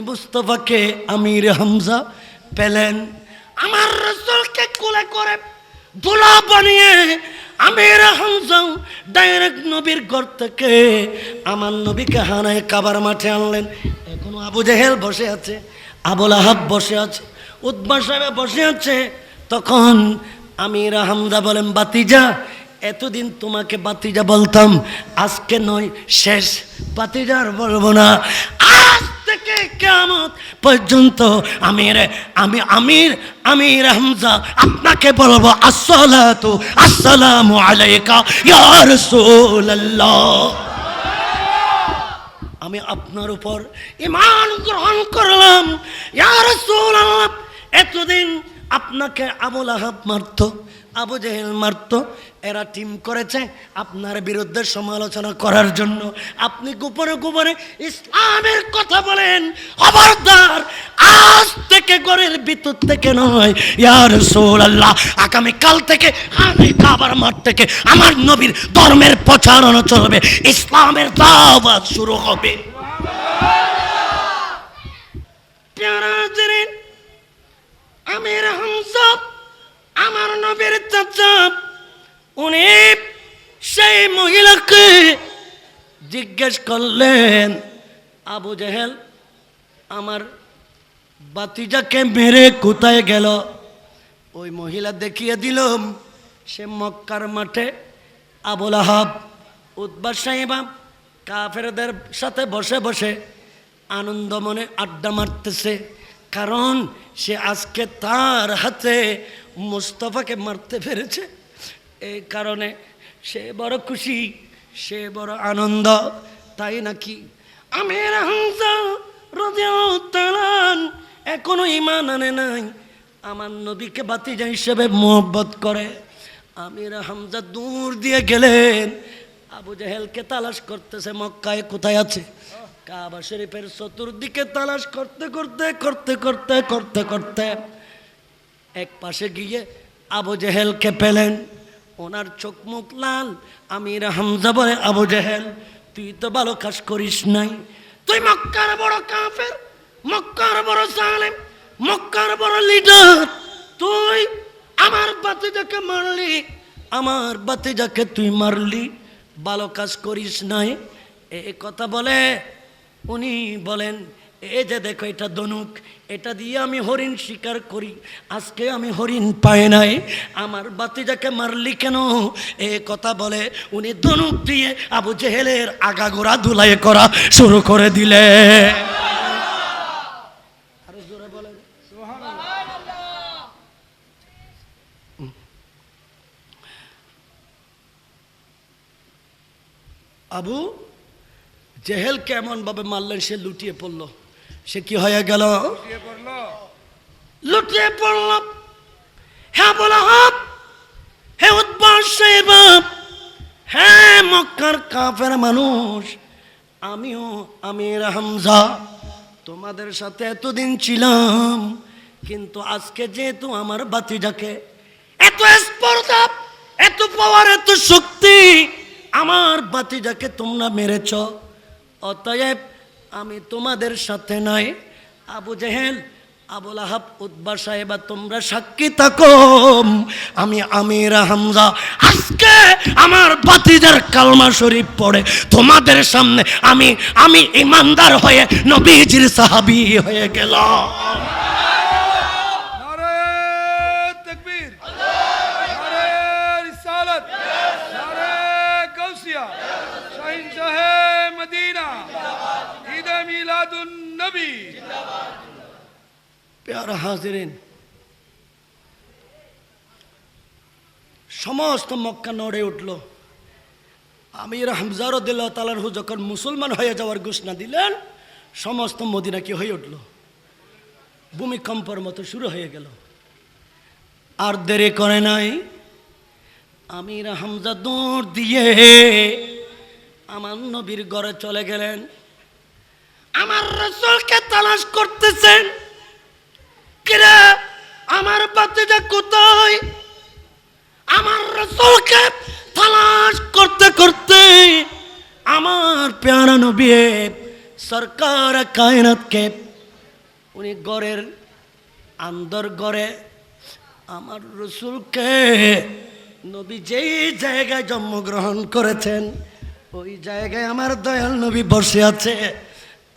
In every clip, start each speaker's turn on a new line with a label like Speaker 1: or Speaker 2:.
Speaker 1: মুস্তাফাকে আমির হামজা পেলেন, আমার রাসূলকে কোলে করে দোলা বানিয়ে আমির হামজা ডাইরেক্ট নবীর ঘর থেকে আমার নবীকে হানায় কাবার মাঠে আনলেন। এখনো আবু জেহেল বসে আছে, আবুল আহাব বসে আছে, উতবা সাহেব বসে আছে। তখন আমির হামজা বলেন, বাতিজা, এতদিন তোমাকে বাতিজা বলতাম, আজকে নয়, শেষ, বাতিজা আর বলবো না। আজ থেকে কিয়ামত পর্যন্ত আমির হামজা আপনাকে বলবো আসসালাতু আসসালামু আলাইকা ইয়া রাসূলুল্লাহ। আমি আপনার উপর ঈমান গ্রহণ করলাম ইয়া রাসূলুল্লাহ। এতদিন আপনাকে আবুল আহাব মারতো, আবু জেহেল মারতো, এরা টিম করেছে আপনার বিরুদ্ধে সমালোচনা করার জন্য। আপনি গোপনে গোপনে ইসলামের কথা বলেন, খবরদার, আজ থেকে ঘরের ভিতর থেকে নয় ইয়া রাসূলুল্লাহ, আগামী কাল থেকে আমি কাবার মাঠ থেকে আমার নবীর ধর্মের প্রচারণা চলবে, ইসলামের দাওয়াত শুরু হবে। আমির হামজা আমার নবীর চাচা, উনি সেই মহিলাকে জিজ্ঞেস করলেন, আবু জেহেল আমার বাতিজাকে মেরে কোথায় গেল? ওই মহিলা দেখিয়ে দিলাম, সে মক্কার মাঠে আবুল আহাব, উতবা সাহেবা কাফেরদের সাথে বসে বসে আনন্দ মনে আড্ডা মারতেছে, কারণ সে আজকে তার হাতে মুস্তাফাকে মারতে পেরেছে। এই কারণে সে বড় খুশি, সে বড় আনন্দ, তাই নাকি? আমির হামজা রাদিয়াল্লাহু তাআলা এখনো ঈমান আনে নাই, আমার নবীকে বাতিজা হিসেবে মোহব্বত করে। আমির হামজা দূর দিয়ে গেলেন, আবু জেহেলকে তালাশ করতেছে, মক্কায় কোথায় আছে? কাবা শরীফের চতুর্দিকে তালাশ করতে করতে করতে করতে করতে করতে এক পাশে গিয়ে আবু জেহেলকে পেলেন। ওনার চোখ মুখ লাল। আমির হামজা বলে, আবু জেহেল, তুই তো ভালো কাজ করিস নাই, তুই মক্কার বড় কাফের, মক্কার বড় জালেম, মক্কার বড় লিডার, তুই আমার বাতিজাকে মারলি, আমার বাতিজাকে তুই মারলি, ভালো কাজ করিস নাই। এই কথা বলে উনি বলেন, এই যে দেখো, এটা ধনুক, এটা দিয়ে আমি হরিণ শিকার করি, আজকে আমি হরিণ পাই নাই, আমার বাতিজাকে মারলি কেন? এই কথা বলে উনি ধনুক দিয়ে আবু জেহেলের আগাগোড়া ধুলাই করা শুরু করে দিলে। আরো জোরে বলেন সুবহানাল্লাহ। আবু জেহেল কেমন ভাবে মারলেন, সে লুটিয়ে পড়ল। সে কি হয়ে গেল? লুটিয়ে পড়ল। হ্যাঁ বলা হাব, হে উতবা সাহেবা, হ্যাঁ মক্কার কাফের মানুষ, আমিও আমির হামজা তোমাদের সাথে এতদিন ছিলাম, কিন্তু আজকে যেহেতু আমার বাতিজাকে এত স্পর্ধা, এত পাওয়ার, এত শক্তি, আমার বাতিজাকে তোমরা মেরেছ, অতএব আমি তোমাদের সাথে নাই। আবু জেহেল, আবুল আহাব, উতবা সাহেবা, তোমরা সাক্ষী থাকো, আমি আমির হামজা আজকে আমার বাতিজার কালমা শরীফ পড়ে তোমাদের সামনে আমি ইমানদার হয়ে নবীজির সাহাবী হয়ে গেলাম। প্যারা হাজিরিন, সমস্ত মক্কা নড়ে উঠল। আমির হামজা রাদিয়াল্লাহু তাআলা আনহু যখন মুসলমান হয়ে যাওয়ার ঘোষণা দিলেন, সমস্ত মদিনা কি হয়ে উঠল, ভূমিকম্পের মতো শুরু হয়ে গেল। আর দেরি করে নাই, আমির হামজা দৌড় দিয়ে আমার নবীর ঘরে চলে গেলেন। আমার রাসূলকে তালাশ করতেছেন, কিরে আমার বাতিজা কোথায়? আমার রাসূলকে তালাশ করতে করতে আমার প্যারা নবী সরকার কায়নাতকে উনি ঘরের আন্দর ঘরে আমার রসুলকে নবী যেই জায়গায় জন্মগ্রহণ করেছেন ওই জায়গায় আমার দয়াল নবী বসে আছে।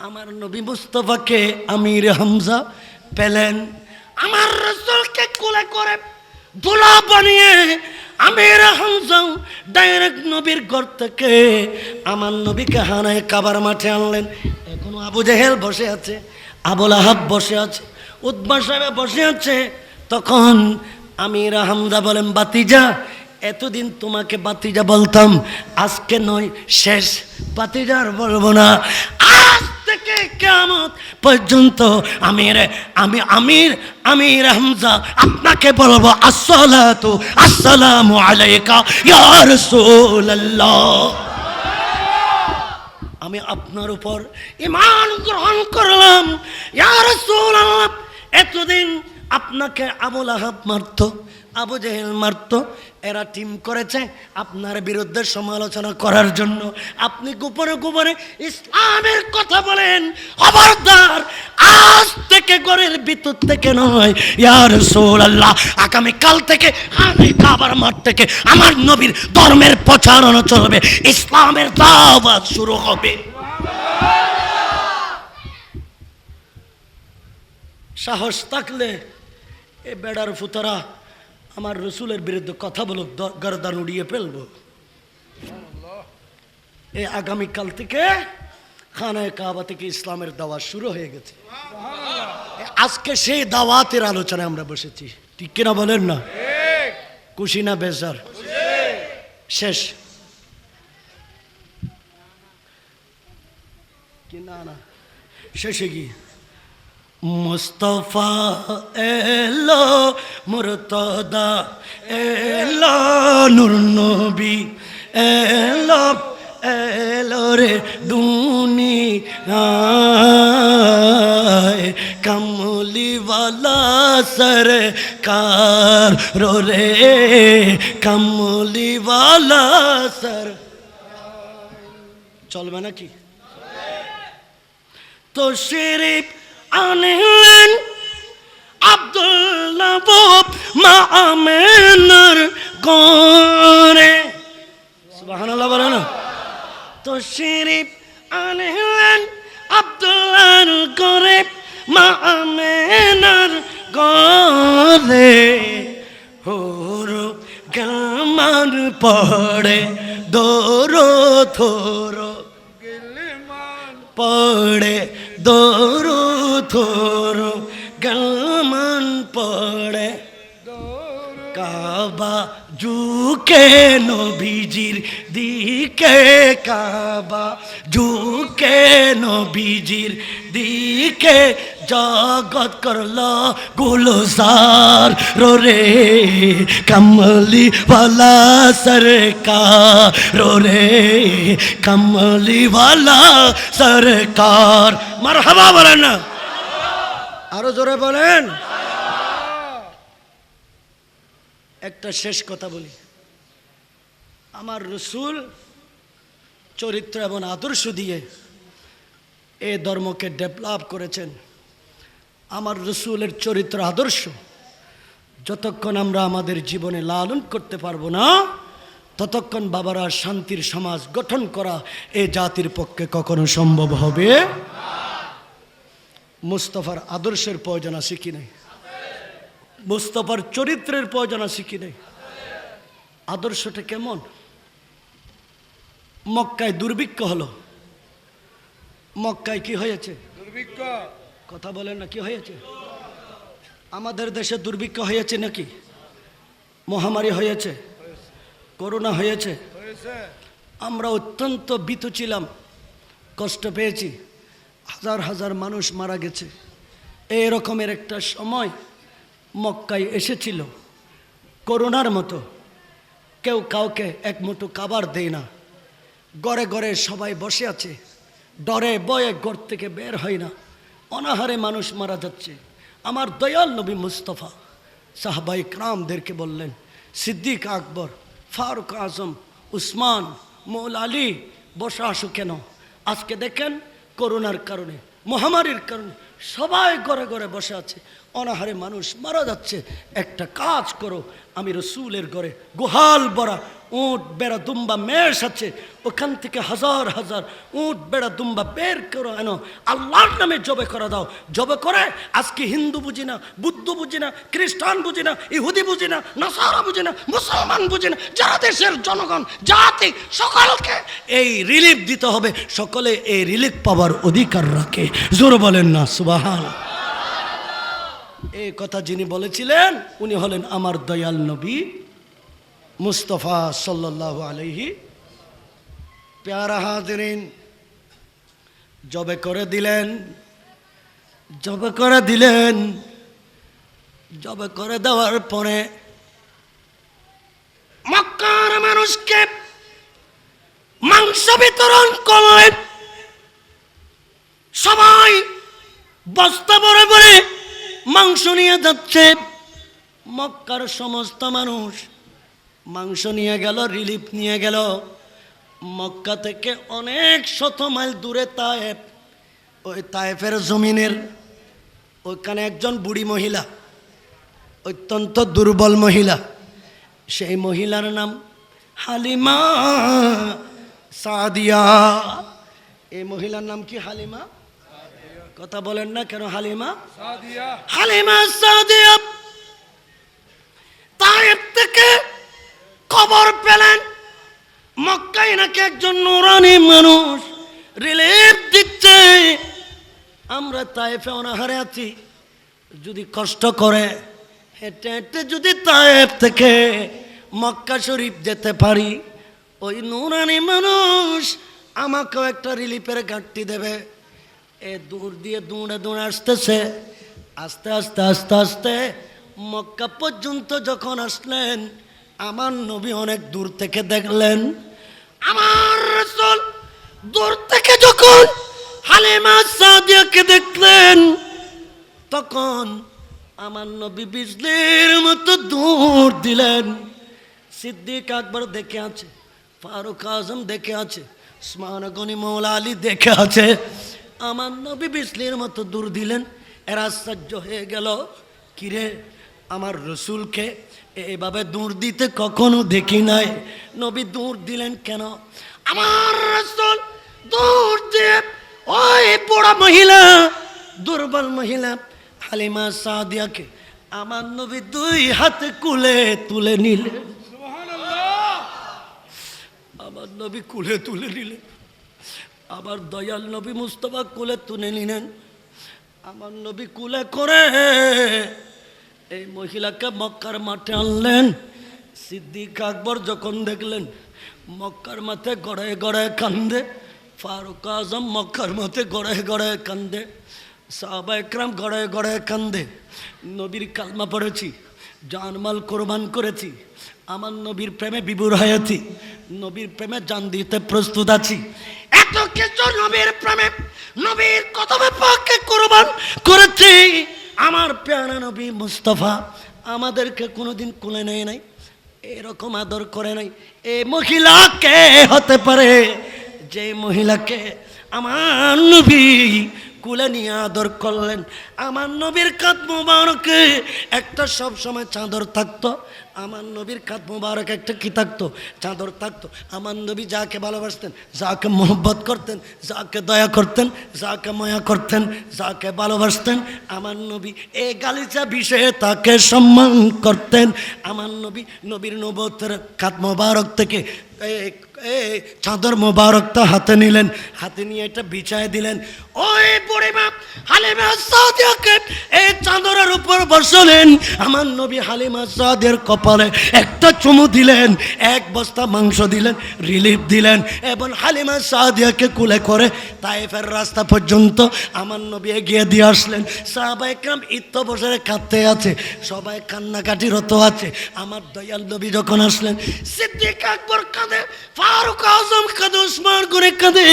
Speaker 1: আমার নবী মুস্তফাকে আমির হামজা পেলেন, আমার রসুলকে কোলে করে দুলা বানিয়ে আমির হামজা ডাইরেক্ট নবীর ঘর থেকে আমার নবীকে হানায় কাবার মাঠে আনলেন। এখনো আবু জেহেল বসে আছে, আবুল আহাব বসে আছে, উতবা সাহেব বসে আছে। তখন আমির হামজা বলেন, বাতিজা, এতদিন তোমাকে বাতিজা বলতাম, আজকে নয় শেষ, বাতিজা আর বলবো না। আজ থেকে কিয়ামত পর্যন্ত আমির হামজা আপনাকে বলবো আসসালাতু আসসালামু আলাইকা ইয়া রাসূলুল্লাহ। আমি আপনার উপর ঈমান গ্রহণ করলাম ইয়া রাসূলুল্লাহ। এতদিন আপনাকে আবুল আহাব মারত, আবু জেহেল মারত, এরা টিম করেছে আপনার বিরুদ্ধে সমালোচনা করার জন্য। আপনি গোপনে গোপনে ইসলামের কথা বলেন, খবরদার আজ থেকে ঘরের ভিতর থেকে নয় ইয়া রাসূলুল্লাহ, আগামী কাল থেকে আমি কাবার মাঠ থেকে আমার নবীর ধর্মের প্রচারণা চলবে, ইসলামের দাওয়াত শুরু হবে। সাহস থাকলে এ বেড়ার ফুতারা আমার রসুলের বিরুদ্ধে কথা বলুক, গর্দান উড়িয়ে ফেলবো। এই আগামীকাল থেকে খানায় কাবা থেকে ইসলামের দাওয়াত শুরু হয়ে গেছে। আজকে সেই দাওয়াতের আলোচনায় আমরা বসেছি, ঠিক কিনা বলেন না? খুশি না বেজার? শেষ কি না? না শেষে গিয়ে মুস্তফা এলো, মুর্তদা এলো, নূর নবী এলো, এলো রে দুনিয়ায়, কামলিওয়ালা সরকার রো রে, কামলিওয়ালা সর। চলবে নাকি? তো শরীফ আনলেন আব্দুল্লাহ মা আমেনার ঘরে, সুবহানাল্লাহ বলেন। তো শরীফ আনলেন আব্দুল্লাহর ঘরে মা আমেনার ঘরে, হোর গামান পড়ে দোরো থোরো পড়ে দোরো থোরো গামান পড়ে, কাবা ঝুঁকে নবীজির দিকে, কাবা ঝুঁকে নবীজির দিকে, জগৎ করলো গুলজার রো রে, কমলি ওয়ালা সরকার রো রে, কমলি ওয়ালা সরকার। মারহাবা বলেন না, আরো জোরে বলেন। একটা শেষ কথা বলি, আমার রসুল চরিত্র এবং আদর্শ দিয়ে এই ধর্মকে ডেভেলপ করেছেন। আমার রসুলের চরিত্র আদর্শ যতক্ষণ আমরা আমাদের জীবনে লালন করতে পারবো না, ততক্ষণ বাবারা শান্তির সমাজ গঠন করা এই জাতির পক্ষে কখনো সম্ভব হবে। মুস্তাফার আদর্শের প্রয়োজন আছে কি নাই? মুস্তাফার চরিত্রের প্রয়োজন আছে কি নাই? আদর্শটা কেমন? মক্কায় দুর্ভিক্ষ হলো, মক্কায় কি হয়েছে? দুর্ভিক্ষ। কথা বলেন না, কি হয়েছে? আমাদের দেশে দুর্ভিক্ষ হয়েছে নাকি? মহামারী হয়েছে, করোনা হয়েছে। আমরা অত্যন্ত ভীত ছিলাম, কষ্ট পেয়েছি, হাজার হাজার মানুষ মারা গেছে। এই রকমের একটা সময় মক্কায় এসেছিল করোনার মতো, কেউ কাউকে এক মুঠো খাবার দেয় না, ঘরে ঘরে সবাই বসে আছে, ডরে বয়ে ঘর থেকে বের হয় না, অনাহারে মানুষ মারা যাচ্ছে। আমার দয়াল নবী মুস্তফা সাহাবায়ে কেরামদেরকে বললেন, সিদ্দিক আকবর, ফারুক আজম, উসমান, মৌলা আলী বসে আসো কেন? আজকে দেখেন করোনার কারণে, মহামারীর কারণে সবাই ঘরে ঘরে বসে আছে, অনাহারে মানুষ মারা যাচ্ছে। একটা কাজ করো, আমি রসুলের ঘরে গোহাল ভরা উট বেড়া দুম্বা মেষ আছে, ওখান থেকে হাজার হাজার উট বেড়া দুম্বা বের করো এনো, আল্লাহর নামে জবে করে দাও। জবে করে আজকে হিন্দু বুঝি না, বুদ্ধ বুঝি না, খ্রিস্টান বুঝি না, ইহুদি বুঝি না, নাসারা বুঝি না, মুসলমান বুঝি না, যারা দেশের জনগণ জাতি সকলকে এই রিলিফ দিতে হবে। সকলে এই রিলিফ পাওয়ার অধিকার রাখে। জোরে বলেন না সুবহানাল্লাহ। এই কথা যিনি বলেছিলেন উনি হলেন আমার দয়াল নবী মুস্তাফা সাল্লাল্লাহু আলাইহি। প্যারা হাজরিন, জবে করে দিলেন, জবে করে দিলেন। জবে করে দেওয়ার পরে মক্কার মানুষকে মাংস বিতরণ করলেন। সবাই বস্তা ভরে ভরে মাংস নিয়ে যাচ্ছে। মক্কার সমস্ত মানুষ মাংস নিয়ে গেল, রিলিফ নিয়ে গেল। মক্কা থেকে অনেক শত মাইল দূরে তায়েফ, ওই তায়েফের জমিনের ওইখানে একজন বুড়ি মহিলা, অত্যন্ত দুর্বল মহিলা। সেই মহিলার নাম হালিমা সাদিয়া। এই মহিলার নাম কি? হালিমা। কথা বলেন না কেন? হালিমা সাদিয়া। হালিমা সাদিয়া তায়েফ থেকে খবর পেলেন মক্কায় নাকি একজন নুরানি মানুষ রিলিফ দিচ্ছে। আমরা তায়েফে অনাহারে আছি, যদি কষ্ট করে হেঁটে হেঁটে যদি তায়েফ থেকে মক্কা শরীফ যেতে পারি, ওই নুরানি মানুষ আমাকেও একটা রিলিফের ঘাটতি দেবে। এ দূর দিয়ে দৌড়ে দৌড়ে আসতেছে। আস্তে আস্তে আস্তে আস্তে মক্কা পর্যন্ত যখন আসলেন, আমার নবী অনেক দূর থেকে দেখলেন। আমার রাসূল দূর থেকে যখন হালিমা সাদিয়াকে দেখলেন, তখন আমার নবী বিজলির মতো দৌড় দিলেন। সিদ্দিক আকবর দেখে আছে, ফারুক আজম দেখে আছে, উসমান গনি মৌলা আলী দেখে আছে। আমার নবী বিজলির মতো দৌড় দিলেন। এরা আশ্চর্য হয়ে গেল, কিরে আমার রসুলকে এভাবে দৌড় দিতে কখনো দেখি নাই, নবী দৌড় দিলেন কেন? আমার রাসূল দৌড় দিয়ে ওই বুড়া মহিলা, দুর্বল মহিলা হালিমা সাদিয়াকে আমার নবী দুই হাতে কুলে তুলে নিলেন। সুবহানাল্লাহ। আমার নবী কুলে তুলে নিলেন। আবার দয়াল নবী মুস্তাফা কুলে তুলে নিলেন। আমার নবী কুলে করে এই মহিলাকে মক্কার মাঠে আনলেন। সিদ্দিক আকবর যখন দেখলেন মক্কার মাঠে গড়ায় গড়ায় কান্দে, ফারুক আজম মক্কার মাঠে গড়ায় গড়ায় কান্দে, সাহাবা একরাম গড়ায় গড়ায় কান্দে। নবীর কালমা পড়েছি, জানমাল কোরবান করেছি, আমার নবীর প্রেমে বিভোর হয়েছি, নবীর প্রেমে জান দিতে প্রস্তুত আছি। এত কিছু নবীর প্রেমে, নবীর কদমে পাকে কোরবান করেছি। আমার প্যারা নবী মুস্তাফা আমাদেরকে কোনোদিন কোলে নেয় নাই, এরকম আদর করে নাই। এই মহিলা কে হতে পারে যে মহিলাকে আমার নবী কুলে নিয়ে আদর করলেন? আমার নবীর কাঁধ মুবারকে একটা সব সময় চাদর থাকতো। আমার নবীর কাঁধ মুবারক একটা কি থাকতো? চাদর থাকতো। আমার নবী যাকে ভালোবাসতেন, যাকে মোহব্বত করতেন, যাকে দয়া করতেন, যাকে মায়া করতেন, যাকে ভালোবাসতেন, আমার নবী এই গালিচা বিষয়ে তাকে সম্মান করতেন। আমার নবী নবীর নবুয়তের কাঁধ মুবারক থেকে চাদর মোবারকটা হাতে নিলেন, হাতে নিয়ে এটা বিছায় দিলেন। ওই বুড়িমা হালিমা সাদিয়াকে এই চাদরের উপর বসলেন। আমার নবী হালিমা সাদিয়ার কপালে একটা চুমু দিলেন, এক বস্তা মাংস দিলেন, রিলিফ দিলেন এবং হালিমা সাদিয়াকে কুলে করে তায়েফের রাস্তা পর্যন্ত আমার নবী এগিয়ে দিয়ে আসলেন। সাহাবা একরাম ইত্যবসরে কাঁদতে আছে, সবাই কান্নাকাটিরত আছে। আমার দয়াল নবী যখন আসলেন, সিদ্দিক আকবর কাঁদে, ফারুক আজম কাঁদে, উসমান গনি কাঁদে,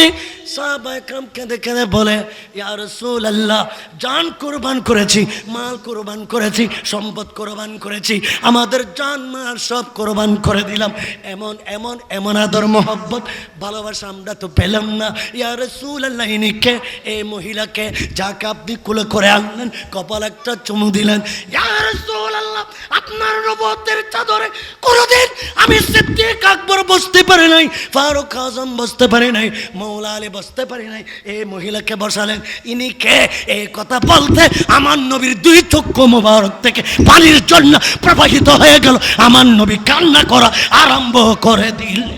Speaker 1: সাহাবা একরাম কেঁদে কেঁদে বলে, ইয়া রাসূলুল্লাহ, জান কোরবান করেছি, মাল কোরবান করেছি, সম্পদ কোরবান করেছি, আমাদের জান মাল সব কোরবান করে দিলাম। এমন এমন এমন আদর মোহব্বত ভালোবাসা আমরা তো পেলাম না। ইয়া রাসূলুল্লাহ, ইনিকে এই মহিলাকে যাকে আপনি কুলে করে আনলেন, কপাল একটা চুমু দিলেন। ইয়া রাসূলুল্লাহ, আপনার নবুয়তের চাদরে কোনদিন আমি সিদ্দিক আকবর বসতে পারি নাই, ফারুক আজম বসতে পারি নাই, মৌলা আলী বসতে পারি নাই। এই মহিলাকে বসালেন। ইনিকে এই কথা বলতে আমার নবীর দুই চক্ষু মোবারক থেকে পানির জন্য প্রবাহিত হয়ে গেল। আমার নবী কান্না করা আরম্ভ করে দিলেন।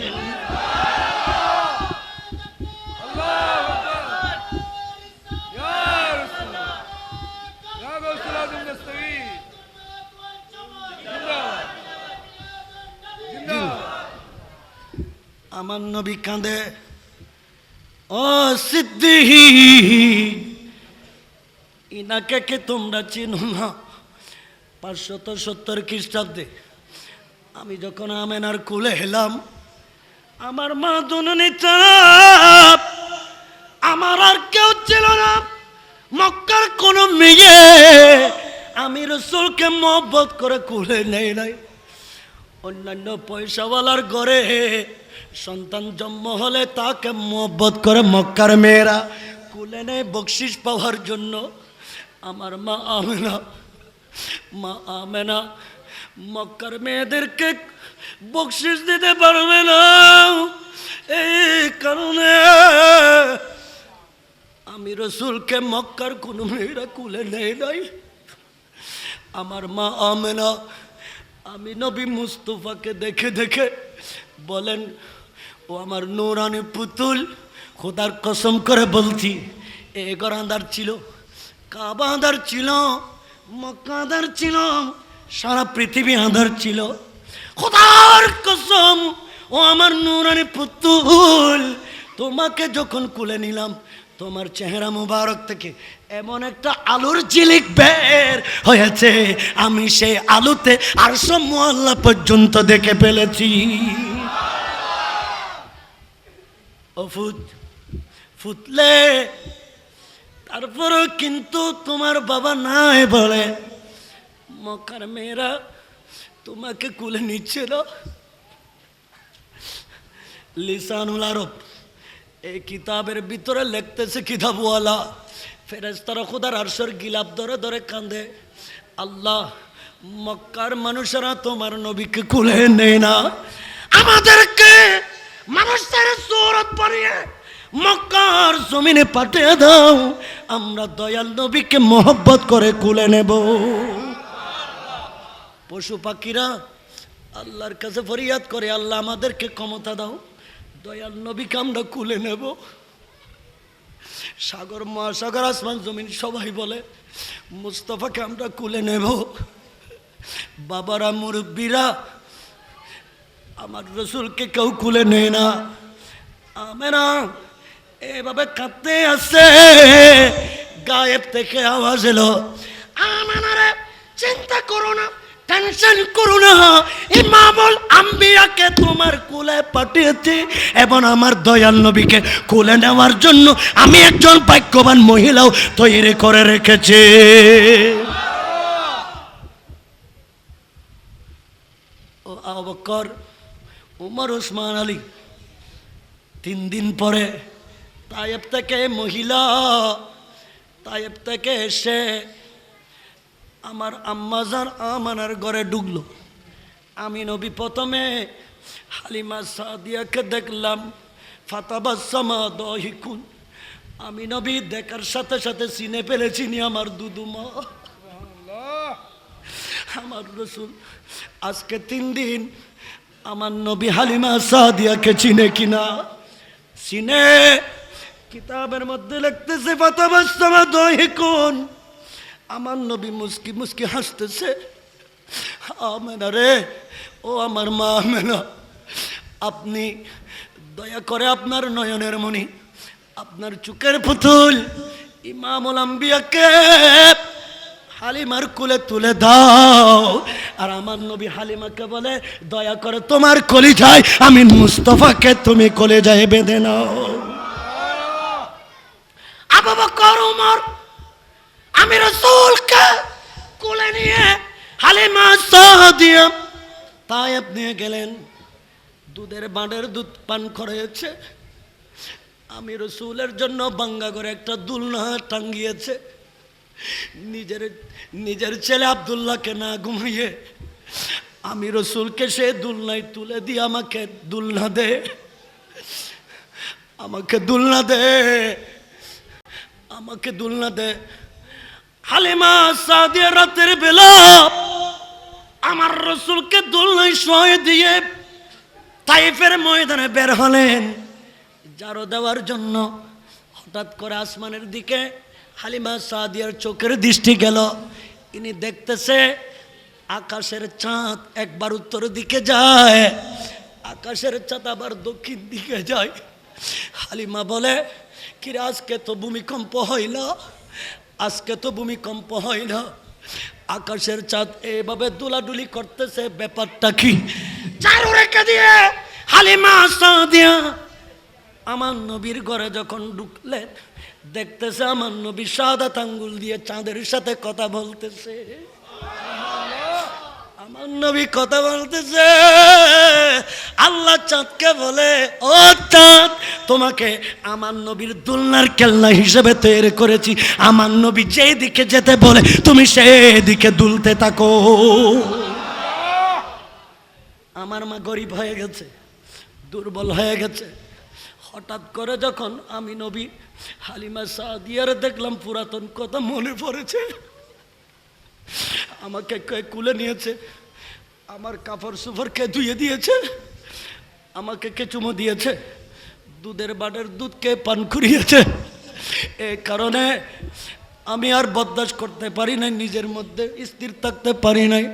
Speaker 1: আমার নবী কাঁদে, ও সিদ্দিক, ইনাকে কে তোমরা চিনো না? 570 খ্রিস্টাব্দে আমি যখন আমেনার কুলে এলাম, আমার মা জননী চাপ, আমার আর কেউ ছিল না, মক্কার কোন মেয়ে আমি রাসূলকে মহব্বত করে কুলে নেই নাই। অন্যান্য পয়সাওয়ালার ঘরে সন্তান জন্ম হলে তাকে মহব্বত করে মক্কার মেয়েরা কুলে নেয় বকশিস পাওয়ার জন্য। আমার মা আমেনা মক্কার মেয়েদেরকে বকশিস দিতে পারবে না, এই কারণে আমি রাসূলকে মক্কার কোনো মেয়েরা কুলে নেয় নাই। আমার মা আমেনা আমি নবী মুস্তাফাকে দেখে দেখে বলেন, ও আমার নূরানি পুতুল, খোদার কসম করে বলছি, এ ঘর আঁধার ছিল, কাবা আঁধার ছিল, মক্কা আঁধার ছিল, সারা পৃথিবী আঁধার ছিল। খোদার কসম, ও আমার নূরানি পুতুল, তোমাকে যখন কুলে নিলাম, তোমার চেহারা মুবারক থেকে এমন একটা আলোর ঝিলিক বের হয়েছে, আমি সেই আলোতে আরশ মুআল্লা পর্যন্ত দেখে ফেলেছি। ও ফুটলে তারপরও কিন্তু তোমার বাবা নাই বলে মক্কার মেয়েরা তোমাকে কুলে নিচ্ছিল। লিসানুল আরব এই কিতাবের ভিতরে লিখতেছে কিতাবওয়ালা, ফেরেশতারা খোদার আরশের গিলাফ ধরে ধরে কাঁদে, আল্লাহ মক্কার মানুষেরা তোমার নবীকে কুলে নেয় না, আমাদেরকে মানুষের সূরত বানিয়ে মক্কার জমিনে পাঠিয়ে দাও, আমরা দয়াল নবীকে মহব্বত করে কুলে নেব। পশু পাখিরা আল্লাহর কাছে ফরিয়াদ করে, আল্লাহ আমাদেরকে ক্ষমতা দাও, দয়াল নবীকে আমরা কুলে নেব। সাগর মহাসাগর আসমান জমিন সবাই বলে মুস্তাফাকে আমরা কুলে নেব। বাবারা মুরব্বীরা আমার রাসূলকে কেউ কুলে নেয় না। আমেনা এভাবে কাঁদতে আসছে, গায়েব থেকে আওয়াজ এলো, আমেনা রে চিন্তা করো না, টেনশন করো না, ইমামুল আম্বিয়াকে তোমার কুলে পাঠিয়েছি এবং আমার দয়াল নবীকে কুলে নেওয়ার জন্য আমি একজন ভাগ্যবান মহিলাও তৈরি করে রেখেছি। ও আবু বকর, উমর, ওসমান আলী 3 দিন পরে তায়েব থেকে মহিলা তায়েব থেকে এসে আমার আম্মাজান আমানার ঘরে ঢুকলো। আমি নবী প্রথমে হালিমা সাদিয়াকে দেখলাম, ফাতাবাসসামা দাহিকুন, আমি নবী দেখার সাথে সাথে চিনে ফেলেছি আমার দুদুমা, আমার রাসূল। আজকে 3 দিন আমার নবী হালিমা সাদিয়াকে চিনে কিনা? চিনে। কিতাবের মধ্যে লিখতেছে ফাতাবাসসামা দাহিকুন, আমার নবী মুস্কি মুস্কি হাসতেছে। আমেনা রে, ও আমার মা আমেনা, আপনি দয়া করে আপনার নয়নের মণি, আপনার চোখের পুতুল ইমামুল আম্বিয়াকে হালিমার কোলে তুলে দাও। আর আমার নবী হালিমাকে বলে, দয়া করে তোমার কলিজায় আমি মুস্তাফাকে তুমি কলিজায় বেঁধে নাও। আবু বকর, উমর, আমি রাসূলকে কোলে নিয়ে হালিমা সাদিয়া তায়েব নিয়ে গেলেন, দুধের বাঁড়ের দুধ পান করেছে। আমি রসুলের জন্য বাঙ্গা করে একটা দুলনা টাঙ্গিয়েছে। নিজের ছেলে আব্দুল্লাহকে না ঘুমিয়ে আমি রসুলকে সে দুলনায় তুলে দিয়ে আমাকে দুলনা দে, আমাকে দুলনা দে, আমাকে দুলনা দে। হালিমা সাদিয়া রাতের বেলা আমার রসুলকে দুলনায় শোয়ে দিয়ে তাইফের ময়দানে বের হলেন জারো দেওয়ার জন্য। হঠাৎ করে আসমানের দিকে হালিমা সাদিয়ার চোখের দৃষ্টি গেল। ইনি দেখতেছে আকাশের চাঁদ একবার উত্তর দিকে যায়, আকাশের চাঁদ আবার দক্ষিণ দিকে যায়। হালিমা বলে, কিরে আজকে তো ভূমিকম্প হইল, আজকে তো ভূমিকম্প হইল। আকাশের চাঁদ এইভাবে দুলাডুলি করতেছে, ব্যাপারটা কি? চারু রেখে দিয়ে হালিমা সাদিয়া আমার নবীর ঘরে যখন ঢুকলেন, দেখতেছে আমার নবী শাহাদাত আঙ্গুল দিয়ে চাঁদের সাথে কথা বলতেছে। আমার নবী কথা বলতেছে। আল্লাহ চাঁদকে বলে, ও চাঁদ, তোমাকে আমার নবীর দুলনার কেল্লা হিসেবে তৈরি করেছি। আমার নবী যেই দিকে যেতে বলে তুমি সেই দিকে দুলতে থাকো। আমার মা গরিব হয়ে গেছে, দুর্বল হয়ে গেছে। হঠাৎ করে যখন আমি নবী হালিমা সাদিয়ার দেখলাম, পুরাতন কথা মনে পড়েছে। আমাকে কে কুলে নিয়েছে, আমার কাপড় সুফরকে ধুয়ে দিয়েছে, আমাকে কে চুমো দিয়েছে, দুধের বাড়ের দুধকে পান করিয়েছে। এই কারণে আমি আর বরদাস্ত করতে পারি নাই, নিজের মধ্যে স্থির থাকতে পারি নাই।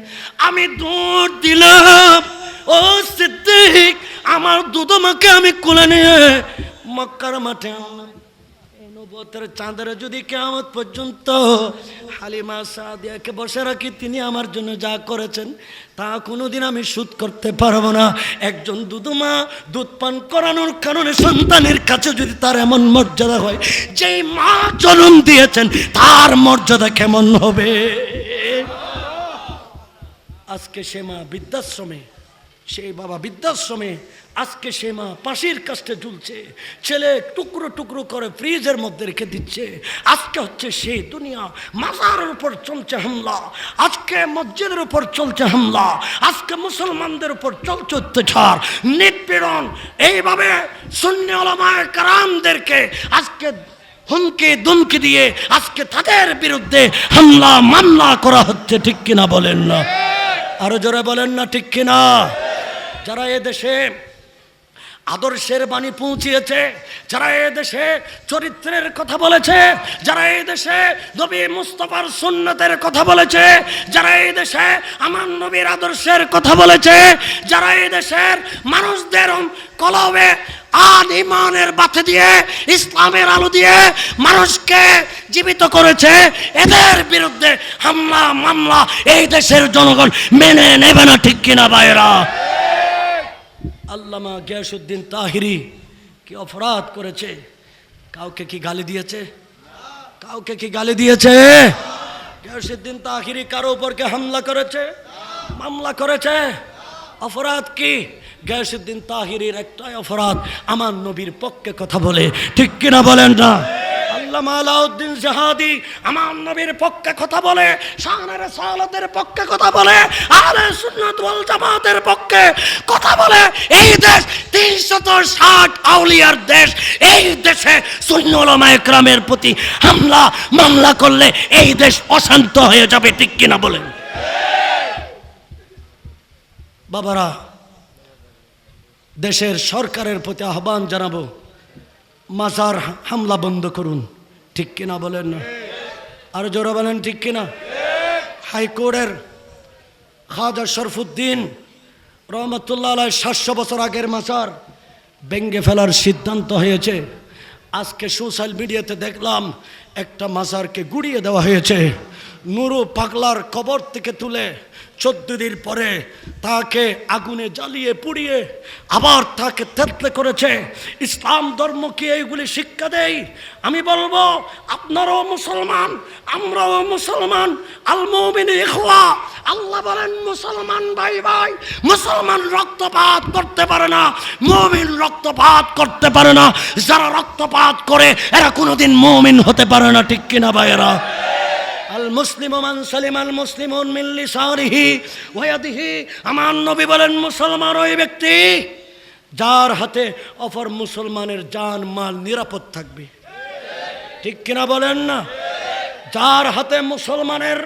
Speaker 1: আমি দুধ দিলাম, ও সিদ্দিক, আমার দুধ মাকে আমি কুলে নিয়ে মক্কার মাঠে আনলাম। নবুয়তের চাঁদের যদি কিয়ামত পর্যন্ত হালিমা সাদিয়াকে বসে রাখি, তিনি আমার জন্য যা করেছেন তা কোনোদিন আমি শোধ করতে পারবো না। একজন দুধমা দুধ পান করানোর কারণে সন্তানের কাছে যদি তার এমন মর্যাদা হয়, যেই মা জন্ম দিয়েছেন তার মর্যাদা কেমন হবে? আজকে সে মা বৃদ্ধাশ্রমে, সেই বাবা বৃদ্ধাশ্রমে, আজকে সে মা পাশির কাছে ঝুলছে, ছেলে টুকরো টুকরো করে ফ্রিজের মধ্যে রেখে দিচ্ছে। আজকে হচ্ছে সেই দুনিয়া। মাজারের উপর চলছে হামলা, আজকে মসজিদের উপর চলছে হামলা, আজকে মুসলমানদের উপর চলছে অত্যাচার, নিপীড়ন। এইভাবে সুন্নি উলামায়ে কেরামদেরকে আজকে হুমকি দুমকি দিয়ে আজকে তাদের বিরুদ্ধে হামলা মামলা করা হচ্ছে। ঠিক কিনা বলেন না? আরো জোরে বলেন না ঠিক কিনা? যারা এ দেশে আদর্শের বাণী পৌঁছিয়েছে, যারা এ দেশে চরিত্রের কথা বলেছে, যারা এই দেশে নবী মুস্তাফার সুন্নতের কথা বলেছে, যারা এই দেশে আমার নবীর আদর্শের কথা বলেছে, যারা এই দেশের মানুষদের কলবে আর ইমানের বাতি দিয়ে, ইসলামের আলো দিয়ে মানুষকে জীবিত করেছে, এদের বিরুদ্ধে হামলা মামলা এই দেশের জনগণ মেনে নেবে না। ঠিক কিনা ভাইরা? আল্লামা গিয়াসউদ্দিন তাহিরি কি অপরাধ করেছে? কাউকে কি গালি দিয়েছে? কাউকে কি গালি দিয়েছে? গিয়াসউদ্দিন তাহিরি কারো উপর কে হামলা করেছে, মামলা করেছে? অপরাধ কি? গিয়াসউদ্দিন তাহিরির একটাই অপরাধ, আমার নবীর পক্ষে কথা বলে। ঠিক কিনা বলেন না? আল্লামা আলাউদ্দিন জাহাদি আমার নবীর পক্ষে কথা বলে, শানে রাসালাতের পক্ষে কথা বলে, আহলে সুন্নাত ওয়াল জামাতের পক্ষে কথা বলে। এই দেশ 360 আউলিয়ার দেশ। এই দেশে সুন্নি উলামায়ে কেরামের প্রতি হামলা মামলা করলে এই দেশ অশান্ত হয়ে যাবে। ঠিক কিনা বলেন? বাবারা, দেশের সরকারের প্রতি আহ্বান জানাবো, মাজার হামলা বন্ধ করুন। ঠিক কিনা বলেন না? আর জোরে বলেন ঠিক কিনা? হাইকোর্টের খাজা শরফুদ্দিন রহমতুল্লাহ আলাইহি 700 বছর আগের মাজার ভেঙে ফেলার সিদ্ধান্ত হয়েছে। আজকে সোশ্যাল মিডিয়াতে দেখলাম একটা মাজারকে গুড়িয়ে দেওয়া হয়েছে। নুরু পাগলার কবর থেকে তুলে 14 দিন পরে তাকে আগুনে জ্বালিয়ে পুড়িয়ে আবার তাকে তেতলে করেছে। ইসলাম ধর্ম কি এইগুলি শিক্ষা দেয়? আমি বলবো, আপনারাও মুসলমান, আমরাও মুসলমান। আল মুমিনু ইখওয়া, আল্লাহ বলেন মুসলমান ভাই ভাই, মুসলমান রক্তপাত করতে পারে না, মুমিন রক্তপাত করতে পারে না। যারা রক্তপাত করে এরা কোনোদিন মুমিন হতে পারে না, ঠিক কিনা ভাইয়েরা? আল মুসলিমু মান সালিমাল মুসলিমুন মিন লিসানিহি ওয়া ইয়াদিহি, আমার নবী বলেন মুসলমান ওই ব্যক্তি যার হাতে অপর মুসলমানের জান মাল নিরাপদ থাকবে, ঠিক কিনা বলেন না? যার হাতে মুসলমানের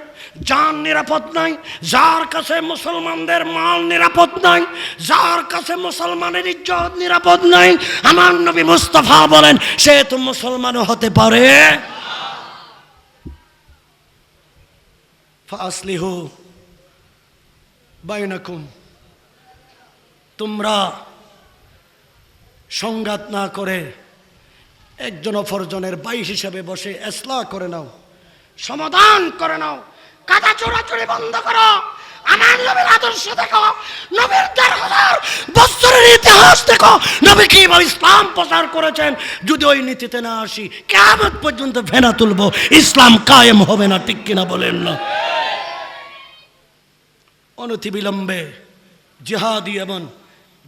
Speaker 1: জান নিরাপদ নাই, যার কাছে মুসলমানদের মাল নিরাপদ নাই, যার কাছে মুসলমানের ইজ্জত নিরাপদ নাই, আমার নবী মুস্তাফা বলেন সে তো মুসলমানও হতে পারে। ফাসলিহু বাইনাকুম, তোমরা সংঘাত না করে একজন অপরজনের ভাই হিসেবে বসে ইসলাহ করে নাও, সমাধান করে নাও, কাদা চোরাচুরি বন্ধ করো। আমার নবীর আদর্শ দেখো, নবীর ১,৫০০ বছরের ইতিহাস দেখো, নবী কিভাবে ইসলাম প্রচার করেছেন। যদি ওই নীতিতে না আসি কিয়ামত পর্যন্ত ফেনা তুলবো, ইসলাম কায়েম হবে না, ঠিক কিনা বলেন না? অনতিবিলম্বে জিহাদি এবং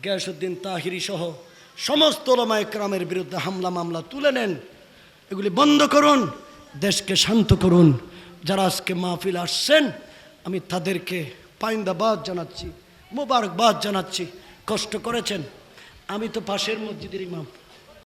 Speaker 1: গিয়াসউদ্দিন তাহিরি সহ সমস্ত উলামা ইকরামের বিরুদ্ধে হামলা মামলা তুলে নেন, এগুলি বন্ধ করুন, দেশকে শান্ত করুন। যারা আজকে মাহফিল আসছেন আমি তাদেরকে পাইন্দাবাদ জানাচ্ছি, মোবারকবাদ জানাচ্ছি, কষ্ট করেছেন। আমি তো পাশের মসজিদের ইমাম,